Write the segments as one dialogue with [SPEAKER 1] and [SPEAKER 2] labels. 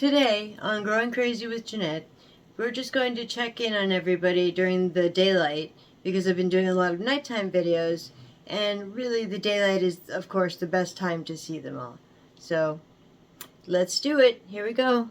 [SPEAKER 1] Today on Growing Crazy with Jeanette, we're just going to check in on everybody during the daylight because I've been doing a lot of nighttime videos, and really the daylight is, of course, the best time to see them all. So, let's do it. Here we go.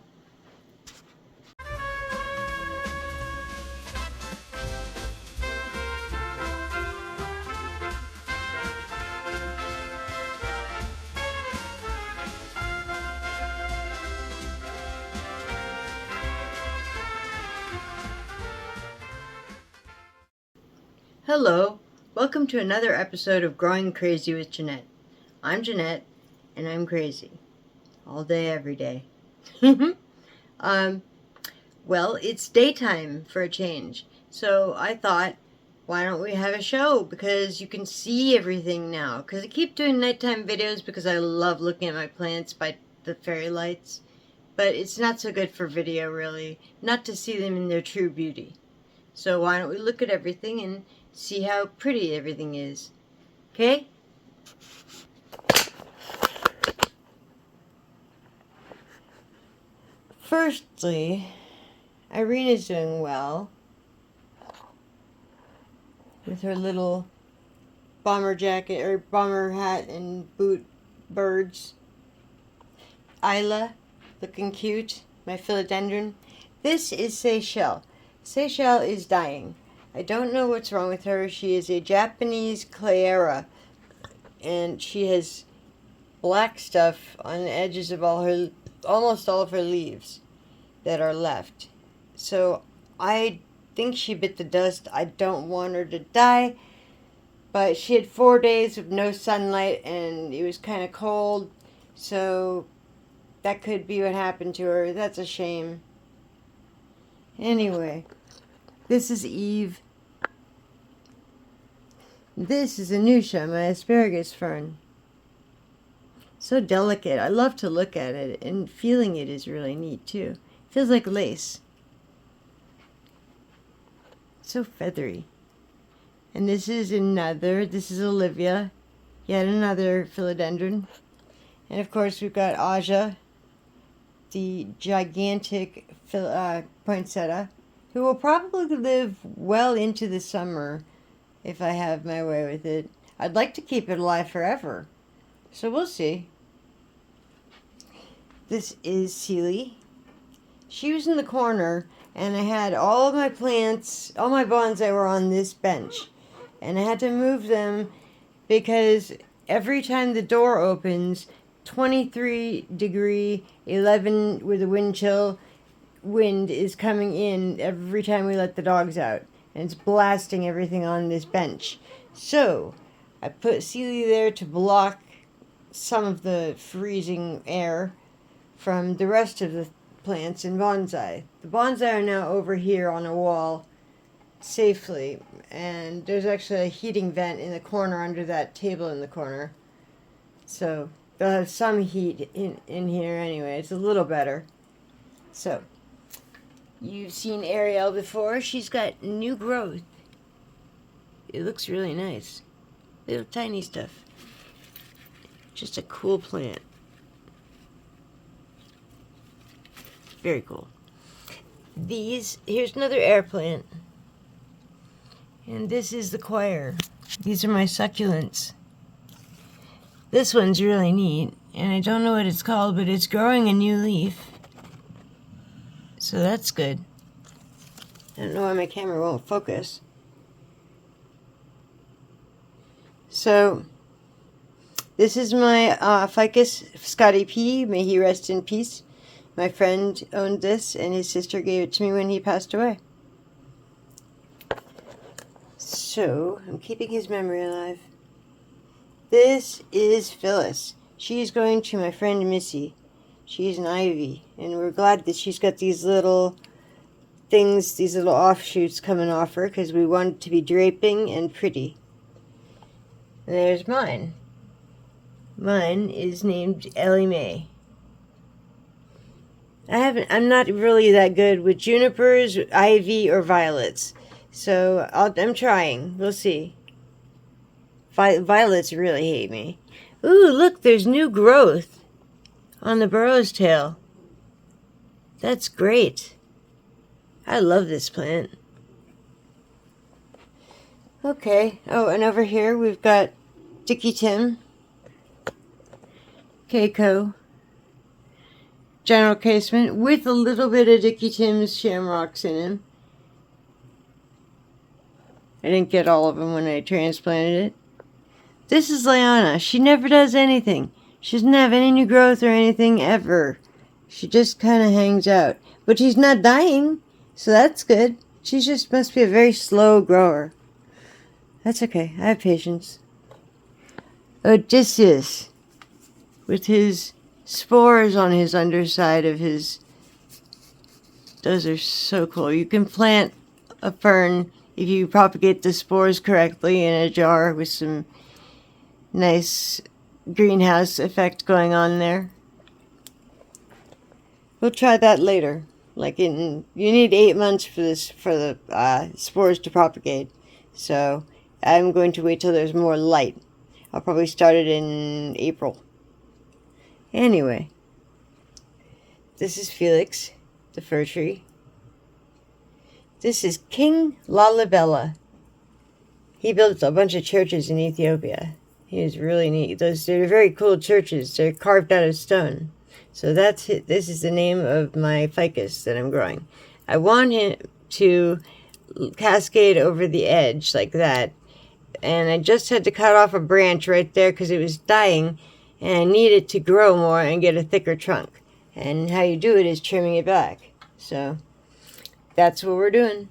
[SPEAKER 1] Hello, welcome to another episode of Growing Crazy with Jeanette. I'm Jeanette, and I'm crazy. All day, every day. Well, it's daytime for a change. So I thought, why don't we have a show? Because you can see everything now. Because I keep doing nighttime videos because I love looking at my plants by the fairy lights. But it's not so good for video, really. Not to see them in their true beauty. So why don't we look at everything and see how pretty everything is. Okay? Firstly, Irina's doing well with her little bomber jacket or bomber hat and boot birds. Isla, looking cute, my philodendron. This is Seychelle. Seychelle is dying. I don't know what's wrong with her. She is a Japanese Clara, and she has black stuff on the edges of almost all of her leaves that are left. So I think she bit the dust. I don't want her to die, but she had 4 days of no sunlight, and it was kind of cold, so that could be what happened to her. That's a shame. Anyway. This is Eve. This is Anusha, my asparagus fern. So delicate. I love to look at it, and feeling it is really neat too. Feels like lace. So feathery. And this is Olivia, yet another philodendron. And of course we've got Aja, the gigantic poinsettia, who will probably live well into the summer if I have my way with it. I'd like to keep it alive forever, so we'll see. This is Sealy. She was in the corner, and I had all of my plants, all my bonsai were on this bench, and I had to move them because every time the door opens, 23 degree, 11 with a wind chill, wind is coming in every time we let the dogs out, and it's blasting everything on this bench. So I put Sealy there to block some of the freezing air from the rest of the plants in bonsai. The bonsai are now over here on a wall safely, and there's actually a heating vent in the corner under that table in the corner, so they'll have some heat in here anyway. It's a little better. So you've seen Ariel before. She's got new growth. It looks really nice. Little tiny stuff. Just a cool plant. Very cool. Here's another air plant. And this is the choir. These are my succulents. This one's really neat, and I don't know what it's called, but it's growing a new leaf. So that's good. I don't know why my camera won't focus. So, this is my ficus Scotty P. May he rest in peace. My friend owned this, and his sister gave it to me when he passed away. So, I'm keeping his memory alive. This is Phyllis. She's going to my friend Missy. She's an ivy, and we're glad that she's got these little things, these little offshoots coming off her, because we want it to be draping and pretty. And there's mine. Mine is named Ellie Mae. I'm not really that good with junipers, ivy, or violets, so I'm trying. We'll see. Violets really hate me. Ooh, look, there's new growth on the burrow's tail. That's great. I love this plant. Okay. Oh, and over here we've got Dicky Tim, Keiko, general casement with a little bit of Dicky Tim's shamrocks in him. I didn't get all of them when I transplanted it. This is Liana. She never does anything. She doesn't have any new growth or anything ever. She just kind of hangs out. But she's not dying, so that's good. She just must be a very slow grower. That's okay. I have patience. Odysseus, with his spores on his underside of his... Those are so cool. You can plant a fern if you propagate the spores correctly in a jar with some nice greenhouse effect going on there. We'll try that later. You need 8 months for the spores to propagate. So I'm going to wait till there's more light. I'll probably start it in April. Anyway, this is Felix, the fir tree. This is King Lalibela. He built a bunch of churches in Ethiopia. He is really neat. They're very cool churches. They're carved out of stone. So that's it. This is the name of my ficus that I'm growing. I want him to cascade over the edge like that. And I just had to cut off a branch right there because it was dying. And I need it to grow more and get a thicker trunk. And how you do it is trimming it back. So that's what we're doing.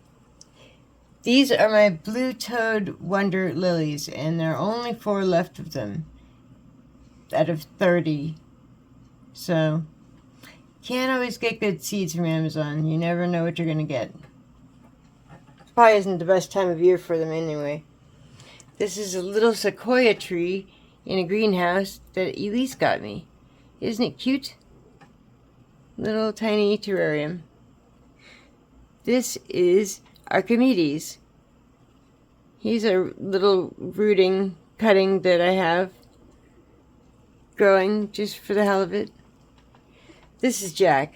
[SPEAKER 1] These are my blue-toed wonder lilies, and there are only 4 left of them out of 30. So, can't always get good seeds from Amazon. You never know what you're going to get. Probably isn't the best time of year for them anyway. This is a little sequoia tree in a greenhouse that Elise got me. Isn't it cute? Little tiny terrarium. This is Archimedes. He's a little rooting cutting that I have growing just for the hell of it. This is Jack.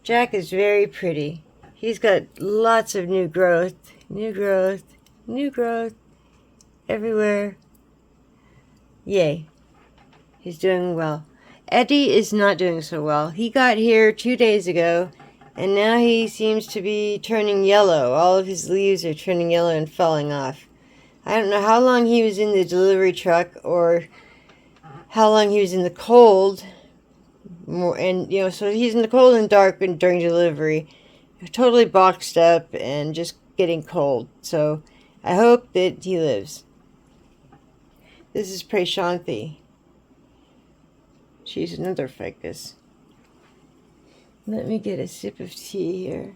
[SPEAKER 1] Jack is very pretty. He's got lots of new growth everywhere. Yay. He's doing well. Eddie is not doing so well. He got here 2 days ago, and now he seems to be turning yellow. All of his leaves are turning yellow and falling off. I don't know how long he was in the delivery truck or how long he was in the cold. So he's in the cold and dark and during delivery. Totally boxed up and just getting cold. So I hope that he lives. This is Prashanthi. She's another ficus. Let me get a sip of tea here.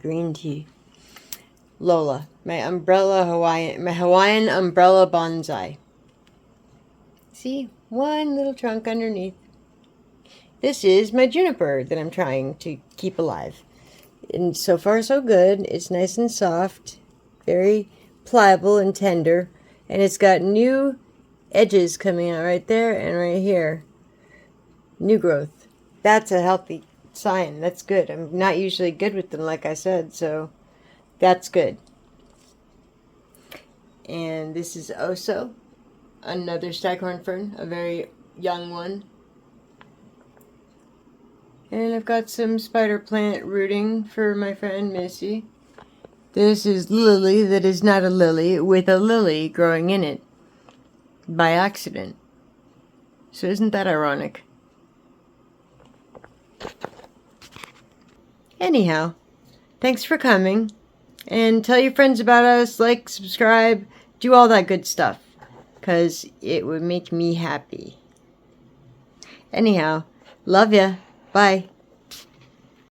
[SPEAKER 1] Green tea. Lola, my Hawaiian umbrella bonsai. See, one little trunk underneath. This is my juniper that I'm trying to keep alive. And so far so good. It's nice and soft, very pliable and tender, and it's got new edges coming out right there and right here. New growth. That's a healthy sign. That's good. I'm not usually good with them, like I said, so that's good. And this is Oso, another staghorn fern, a very young one. And I've got some spider plant rooting for my friend Missy. This is Lily that is not a lily with a lily growing in it by accident. So isn't that ironic? Anyhow, thanks for coming. And tell your friends about us, like, subscribe, do all that good stuff. Because it would make me happy. Anyhow, love ya. Bye.